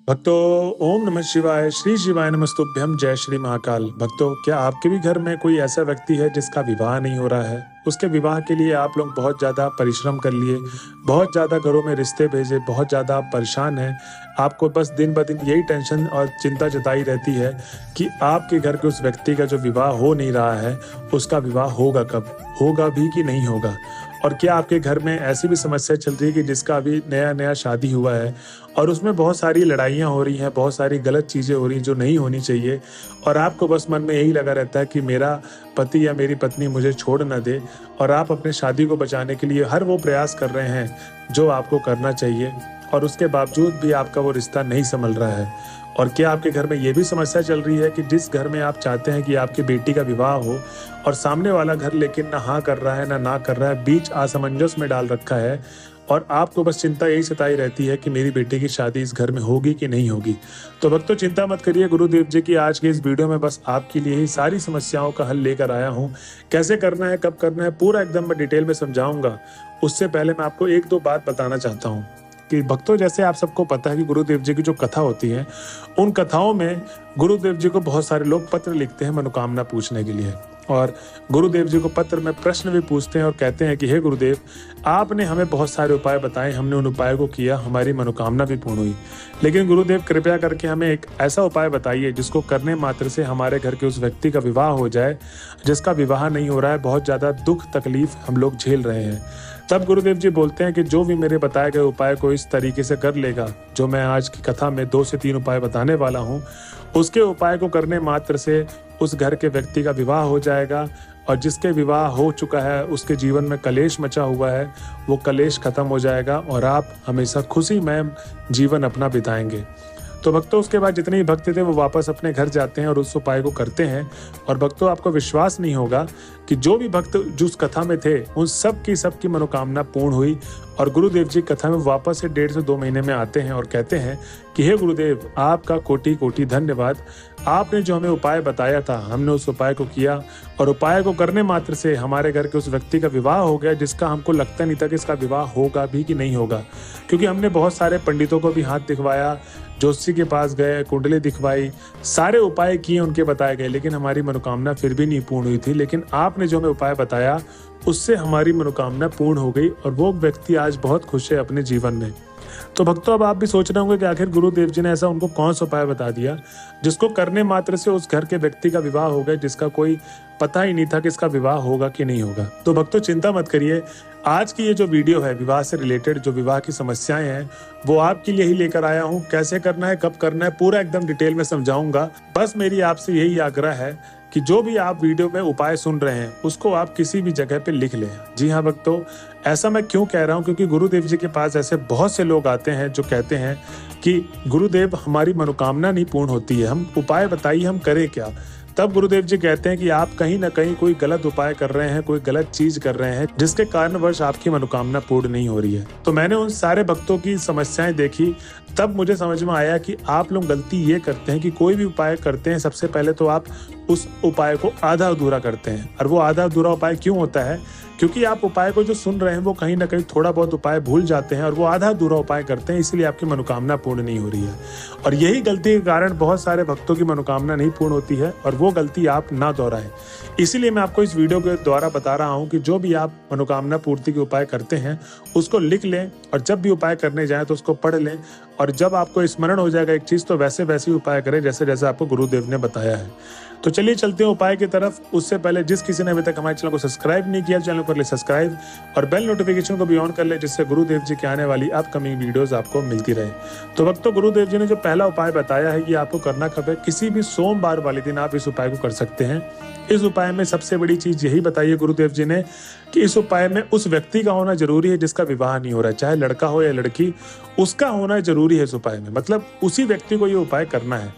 भक्तों, ओम नमः शिवाय, श्री शिवाय नमस्तुभ्यम, जय श्री महाकाल। भक्तों, क्या आपके भी घर में कोई ऐसा व्यक्ति है जिसका विवाह नहीं हो रहा है? उसके विवाह के लिए आप लोग बहुत ज़्यादा परिश्रम कर लिए, बहुत ज़्यादा घरों में रिश्ते भेजे, बहुत ज़्यादा आप परेशान हैं। आपको बस दिन ब दिन यही टेंशन और चिंता जताई रहती है कि आपके घर के उस व्यक्ति का जो विवाह हो नहीं रहा है, उसका विवाह होगा कब? होगा भी कि नहीं होगा? और क्या आपके घर में ऐसी भी समस्या चल रही है कि जिसका अभी नया नया शादी हुआ है और उसमें बहुत सारी लड़ाइयाँ हो रही हैं, बहुत सारी गलत चीज़ें हो रही हैं जो नहीं होनी चाहिए, और आपको बस मन में यही लगा रहता है कि मेरा पति या मेरी पत्नी मुझे छोड़ ना दे, और आप अपने शादी को बचाने के लिए हर वो प्रयास कर रहे हैं जो आपको करना चाहिए, और उसके बावजूद भी आपका वो रिश्ता नहीं संभल रहा है। और क्या आपके घर में ये भी समस्या चल रही है कि जिस घर में आप चाहते हैं कि आपकी बेटी का विवाह हो और सामने वाला घर लेकिन ना हाँ कर रहा है ना कर रहा है, बीच असमंजस में डाल रखा है, और आपको बस चिंता यही सताई रहती है कि मेरी बेटी की शादी इस घर में होगी कि नहीं होगी? तो भक्तों, चिंता मत करिए, गुरुदेव जी की आज के इस वीडियो में बस आपके लिए ही सारी समस्याओं का हल लेकर आया हूँ। कैसे करना है, कब करना है, पूरा एकदम मैं डिटेल में समझाऊंगा। उससे पहले मैं आपको एक दो बात बताना चाहता हूँ कि भक्तों, जैसे आप सबको पता है कि गुरुदेव जी की जो कथा होती है, उन कथाओं में गुरुदेव जी को बहुत सारे लोग पत्र लिखते हैं मनोकामना पूछने के लिए, और गुरुदेव जी को पत्र में प्रश्न भी पूछते हैं और कहते हैं कि हे गुरुदेव, आपने हमें बहुत सारे उपाय बताए, हमने उन उपायों को किया, हमारी मनोकामना भी पूर्ण हुई, लेकिन गुरुदेव कृपया करके हमें एक ऐसा उपाय बताइए जिसको करने मात्र से हमारे घर के उस व्यक्ति का विवाह हो जाए जिसका विवाह नहीं हो रहा है। बहुत ज़्यादा दुख तकलीफ हम लोग झेल रहे हैं। तब गुरुदेव जी बोलते हैं कि जो भी मेरे बताए गए उपाय को इस तरीके से कर लेगा, जो मैं आज की कथा में 2 से 3 उपाय बताने वाला हूँ, उसके उपाय को करने मात्र से उस घर के व्यक्ति का विवाह हो जाएगा, और जिसके विवाह हो चुका है उसके जीवन में कलेश मचा हुआ है, वो कलेश खत्म हो जाएगा और आप हमेशा खुशीमय जीवन अपना बिताएंगे। तो भक्तों, उसके बाद जितने ही भक्त थे वो वापस अपने घर जाते हैं और उस उपाय को करते हैं। और भक्तों, आपको विश्वास नहीं होगा कि जो भी भक्त जो उस कथा में थे उन सब की मनोकामना पूर्ण हुई, और गुरुदेव जी कथा में वापस से 1.5 से 2 महीने में आते हैं और कहते हैं कि हे गुरुदेव, आपका कोटि कोटि धन्यवाद। आपने जो हमें उपाय बताया था, हमने उस उपाय को किया, और उपाय को करने मात्र से हमारे घर के उस व्यक्ति का विवाह हो गया जिसका हमको लगता नहीं था कि इसका विवाह होगा भी कि नहीं होगा। क्योंकि हमने बहुत सारे पंडितों को भी हाथ दिखवाया, ज्योतिषी के पास गए, कुंडली दिखवाई, सारे उपाय किए उनके बताए गए, लेकिन हमारी मनोकामना फिर भी नहीं पूर्ण हुई थी। लेकिन आपने जो हमें उपाय बताया उससे हमारी मनोकामना पूर्ण हो गई, और वो व्यक्ति आज बहुत खुश है अपने जीवन में। तो भक्तों, अब आप भी सोच रहे होंगे कि आखिर गुरुदेव जी ने ऐसा उनको कौन सा उपाय बता दिया जिसको करने मात्र से उस घर के व्यक्ति का विवाह हो गया जिसका कोई पता ही नहीं था कि इसका विवाह होगा कि नहीं होगा। तो भक्तों, चिंता मत करिए, आज की ये जो वीडियो है विवाह से रिलेटेड, जो विवाह की समस्याएं हैं, वो आपके लिए ही लेकर आया हूँ। कैसे करना है, कब करना है, पूरा एकदम डिटेल में समझाऊंगा। बस मेरी आपसे यही आग्रह है कि जो भी आप वीडियो में उपाय सुन रहे हैं उसको आप किसी भी जगह पे लिख लें। जी हाँ भक्तों, ऐसा मैं क्यों कह रहा हूँ, क्योंकि गुरुदेव जी के पास ऐसे बहुत से लोग आते हैं जो कहते हैं कि गुरुदेव, हमारी मनोकामना नहीं पूर्ण होती है, हम उपाय बताइए, हम करें क्या? तब गुरुदेव जी कहते हैं कि आप कहीं ना कहीं कोई गलत उपाय कर रहे हैं, कोई गलत चीज कर रहे हैं जिसके कारणवश आपकी मनोकामना पूर्ण नहीं हो रही है। तो मैंने उन सारे भक्तों की समस्याएं देखी, तब मुझे समझ में आया कि आप लोग गलती ये करते हैं कि कोई भी उपाय करते हैं, सबसे पहले तो आप उस उपाय को आधा अधूरा करते हैं। और वो आधा अधूरा उपाय क्यों होता है? क्योंकि आप उपाय को जो सुन रहे हैं वो कहीं ना कहीं थोड़ा बहुत उपाय भूल जाते हैं और वो आधा अधूरा उपाय करते हैं, इसलिए आपकी मनोकामना पूर्ण नहीं हो रही है। और यही गलती के कारण बहुत सारे भक्तों की मनोकामना नहीं पूर्ण होती है, और वो गलती आप ना दोहराएं। इसीलिए मैं आपको इस वीडियो के द्वारा बता रहा हूँ कि जो भी आप मनोकामना पूर्ति के उपाय करते हैं उसको लिख लें, और जब भी उपाय करने जाएं तो उसको पढ़ लें, और जब आपको स्मरण हो जाएगा एक चीज तो वैसे वैसे ही उपाय करें जैसे जैसे आपको गुरुदेव ने बताया है। तो चलिए चलते हैं उपाय की तरफ। उससे पहले जिस किसी ने अभी तक हमारे चैनल को सब्सक्राइब नहीं किया, चैनल को कर ले सब्सक्राइब और बेल नोटिफिकेशन को भी ऑन कर ले, जिससे गुरुदेव जी की आने वाली अपकमिंग वीडियोस आपको मिलती रहे। तो भक्तों, गुरुदेव जी ने जो पहला उपाय बताया है ये आपको करना कब है, किसी भी सोमवार वाले दिन आप इस उपाय को कर सकते हैं। इस उपाय में सबसे बड़ी चीज यही बताई है गुरुदेव जी ने कि इस उपाय में उस व्यक्ति का होना जरूरी है जिसका विवाह नहीं हो रहा है, चाहे लड़का हो या लड़की, उसका होना जरूरी है इस उपाय में। मतलब उसी व्यक्ति को ये उपाय करना है।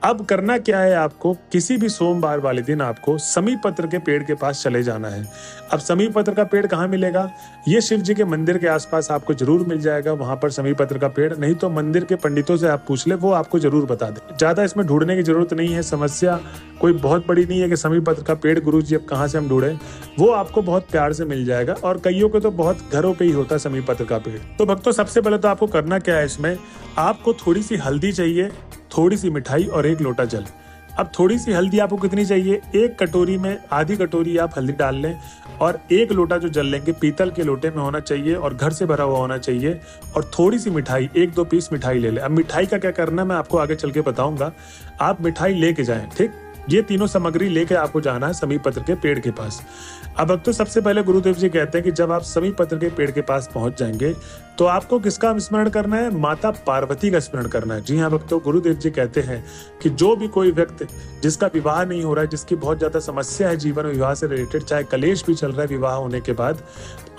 अब करना क्या है, आपको किसी भी सोमवार वाले दिन आपको समी पत्र के पेड़ के पास चले जाना है। अब समी पत्र का पेड़ कहाँ मिलेगा? ये शिव जी के मंदिर के आसपास आपको जरूर मिल जाएगा, वहां पर समी पत्र का पेड़। नहीं तो मंदिर के पंडितों से आप पूछ ले, वो आपको जरूर बता दे। ज्यादा इसमें ढूंढने की जरूरत नहीं है, समस्या कोई बहुत बड़ी नहीं है कि समी पत्र का पेड़ गुरु जी अब कहाँ से हम ढूंढे। वो आपको बहुत प्यार से मिल जाएगा, और कईयों के तो बहुत घरों पे ही होता है समी पत्र का पेड़। तो भक्तों, सबसे पहले तो आपको करना क्या है, इसमें आपको थोड़ी सी हल्दी चाहिए, थोड़ी सी मिठाई और 1 लोटा जल। अब थोड़ी सी हल्दी आपको कितनी चाहिए? 1 कटोरी में आधी कटोरी आप हल्दी डाल लें, और 1 लोटा जो जल लेंगे पीतल के लोटे में होना चाहिए और घर से भरा हुआ होना चाहिए। और थोड़ी सी मिठाई, 1-2 पीस मिठाई ले लें। अब मिठाई का क्या करना है मैं आपको आगे चल के बताऊंगा। आप मिठाई लेके जाएं, ठीक? ये तीनों सामग्री लेके आपको जाना है समी पत्र के पेड़ के पास। अब तो सबसे पहले गुरुदेव जी कहते हैं कि जब आप समी पत्र के पेड़ के पास पहुंच जाएंगे तो आपको किसका स्मरण करना है? माता पार्वती का स्मरण करना है। जी हाँ भक्तों, गुरुदेव जी कहते हैं कि जो भी कोई व्यक्ति जिसका विवाह नहीं हो रहा है, जिसकी बहुत ज्यादा समस्या है जीवन में विवाह से रिलेटेड, चाहे कलेश भी चल रहा है विवाह होने के बाद,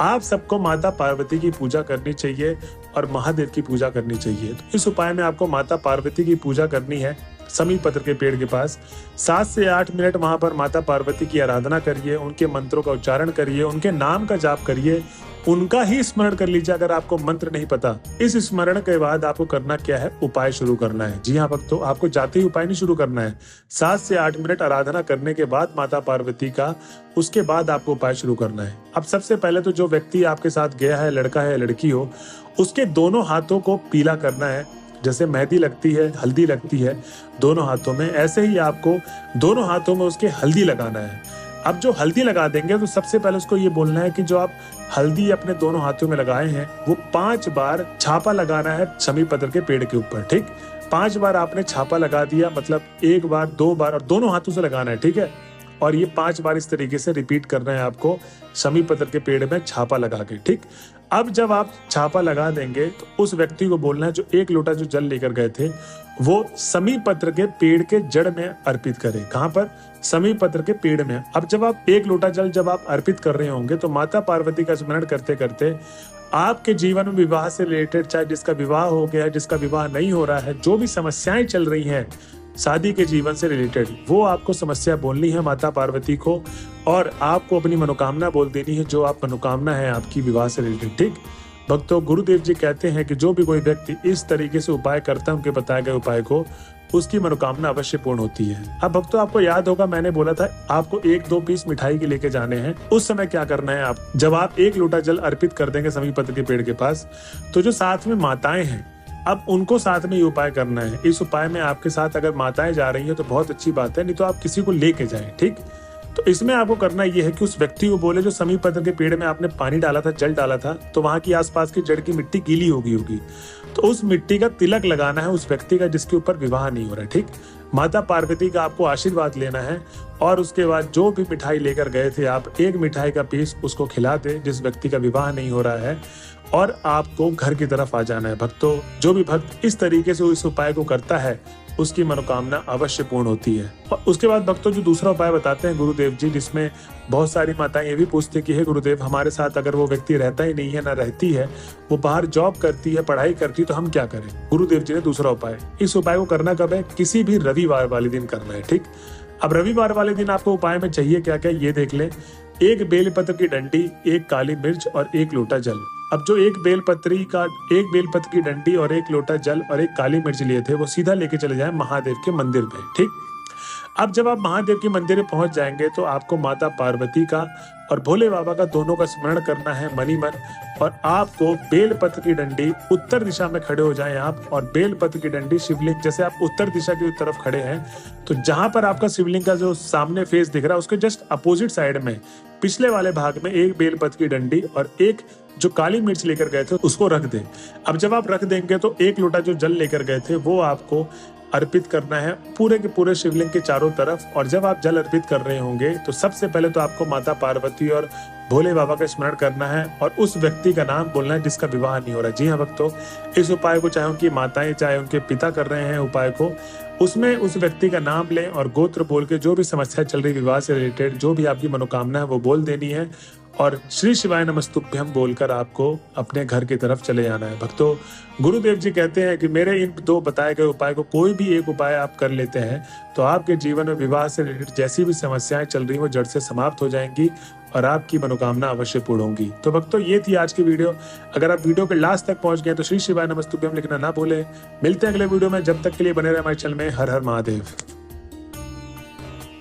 आप सबको माता पार्वती की पूजा करनी चाहिए और महादेव की पूजा करनी चाहिए। तो इस उपाय में आपको माता पार्वती की पूजा करनी है समी पत्र के पेड़ के पास। 7 से 8 मिनट वहां पर माता पार्वती की आराधना करिए, उनके मंत्रों का उच्चारण करिए, उनके नाम का जाप करिए, उनका ही स्मरण कर लीजिए अगर आपको मंत्र नहीं पता। इस स्मरण के बाद आपको करना क्या है? उपाय शुरू करना है। जी हाँ भक्तों, आपको जाते ही उपाय नहीं शुरू करना है। 7 से 8 मिनट आराधना करने के बाद माता पार्वती का, उसके बाद आपको उपाय शुरू करना है। अब सबसे पहले तो जो व्यक्ति आपके साथ गया है, लड़का है या लड़की हो, उसके दोनों हाथों को पीला करना है। जैसे मेहंदी लगती है, हल्दी लगती है दोनों हाथों में, ऐसे ही आपको दोनों हाथों में उसके हल्दी लगाना है। अब जो हल्दी लगा देंगे तो सबसे पहले उसको ये बोलना है कि जो आप हल्दी अपने दोनों हाथों में लगाए हैं वो 5 बार छापा लगाना है समी पत्र के पेड़ के ऊपर, ठीक? 5 बार आपने छापा लगा दिया, मतलब 1 बार, 2 बार, और दोनों हाथों से लगाना है, ठीक है? और ये 5 बार इस तरीके से रिपीट करना है आपको समी पत्र के पेड़ में छापा लगा के, ठीक? अब जब आप छापा लगा देंगे तो उस व्यक्ति को बोलना है जो 1 लोटा जो जल लेकर गए थे वो समी पत्र के पेड़ के जड़ में अर्पित करें। कहां पर? समी पत्र के पेड़ में। अब जब आप 1 लोटा जल जब आप अर्पित कर रहे होंगे तो माता पार्वती का स्मरण करते करते आपके जीवन में विवाह से रिलेटेड, चाहे जिसका विवाह हो गया है, जिसका विवाह नहीं हो रहा है, जो भी समस्याएं चल रही हैं शादी के जीवन से रिलेटेड, वो आपको समस्या बोलनी है माता पार्वती को, और आपको अपनी मनोकामना बोल देनी है, जो आप मनोकामना है आपकी विवाह से रिलेटेड, ठीक? भक्तों, गुरुदेव जी कहते हैं कि जो भी कोई व्यक्ति इस तरीके से उपाय करता है उनके बताए गए उपाय को, उसकी मनोकामना अवश्य पूर्ण होती है। अब भक्तों, आपको याद होगा मैंने बोला था आपको 1-2 पीस मिठाई के लेके जाने हैं। उस समय क्या करना है, आप जब आप 1 लोटा जल अर्पित कर देंगे समी पत्र के पेड़ के पास, तो जो साथ में माताएं हैं अब उनको साथ में ये उपाय करना है। इस उपाय में आपके साथ अगर माताएं जा रही हैं तो बहुत अच्छी बात है, नहीं तो आप किसी को लेके जाएं, ठीक? तो इसमें आपको करना यह है कि उस व्यक्ति को बोले जो समी पत्र के पेड़ में आपने पानी डाला था, जल डाला था, तो वहां की आसपास की जड़ की मिट्टी गीली होगी, तो उस मिट्टी का तिलक लगाना है उस व्यक्ति का जिसके ऊपर विवाह नहीं हो रहा है, ठीक? माता पार्वती का आपको आशीर्वाद लेना है, और उसके बाद जो भी मिठाई लेकर गए थे आप, 1 मिठाई का पीस उसको खिला दे जिस व्यक्ति का विवाह नहीं हो रहा है, और आपको घर की तरफ आ जाना है। भक्तों, जो भी भक्त इस तरीके से इस उपाय को करता है उसकी मनोकामना अवश्य पूर्ण होती है। और उसके बाद भक्तों जो दूसरा उपाय बताते हैं गुरुदेव जी, जिसमें बहुत सारी माताएं ये भी पूछती कि हे गुरुदेव, हमारे साथ अगर वो व्यक्ति रहता ही नहीं है, ना रहती है, वो बाहर जॉब करती है, पढ़ाई करती है, तो हम क्या करें? गुरुदेव जी ने दूसरा उपाय, इस उपाय को करना कब है? किसी भी रविवार वाले दिन करना है, ठीक? अब रविवार वाले दिन आपको उपाय में चाहिए क्या क्या, ये देख लें। 1 बेलपत्र की डंडी, 1 काली मिर्च और 1 लोटा जल। अब जो 1 बेलपत्र की डंडी और 1 लोटा जल और 1 काली मिर्च लिए थे वो सीधा लेके चले जाएं महादेव के मंदिर पे, ठीक? अब जब आप महादेव के मंदिर में पहुंच जाएंगे तो आपको माता पार्वती का और भोले बाबा का दोनों का स्मरण करना है मनी मन, और आपको बेलपत्र की डंडी, उत्तर दिशा में खड़े हो जाएं आप, और बेलपत्र की डंडी शिवलिंग, जैसे आप उत्तर दिशा की तरफ खड़े हैं तो जहां पर आपका शिवलिंग का जो सामने फेस दिख रहा है उसके जस्ट अपोजिट साइड में पिछले वाले भाग में 1 बेलपत्र की डंडी और 1 जो काली मिर्च लेकर गए थे उसको रख दें। अब जब आप रख देंगे तो 1 लोटा जो जल लेकर गए थे वो आपको अर्पित करना है पूरे के पूरे शिवलिंग के चारों तरफ। और जब आप जल अर्पित कर रहे होंगे तो सबसे पहले तो आपको माता पार्वती और भोले बाबा का स्मरण करना है और उस व्यक्ति का नाम बोलना है जिसका विवाह नहीं हो रहा। जी हाँ भक्तों, इस उपाय को चाहे उनकी माताएं चाहे उनके पिता कर रहे हैं उपाय को, उसमें उस व्यक्ति का नाम लें और गोत्र बोल के जो भी समस्या चल रही विवाह से रिलेटेड, जो भी आपकी मनोकामना है वो बोल देनी है। और श्री शिवाय नमस्तुभ्यम बोलकर आपको अपने घर की तरफ चले जाना है। भक्तों, गुरुदेव जी कहते हैं कि मेरे इन 2 बताए गए उपाय को कोई भी एक उपाय आप कर लेते हैं तो आपके जीवन में विवाह से रिलेटेड जैसी भी समस्याएं चल रही हैं वो जड़ से समाप्त हो जाएंगी और आपकी मनोकामना अवश्य पूर्ण होंगी। तो भक्तों, ये थी आज की वीडियो। अगर आप वीडियो के लास्ट तक पहुंच गए तो श्री शिवाय नमस्तुभ्यम लिखना ना भूलें। मिलते हैं अगले वीडियो में, जब तक के लिए बने रहे हमारे चैनल में। हर हर महादेव।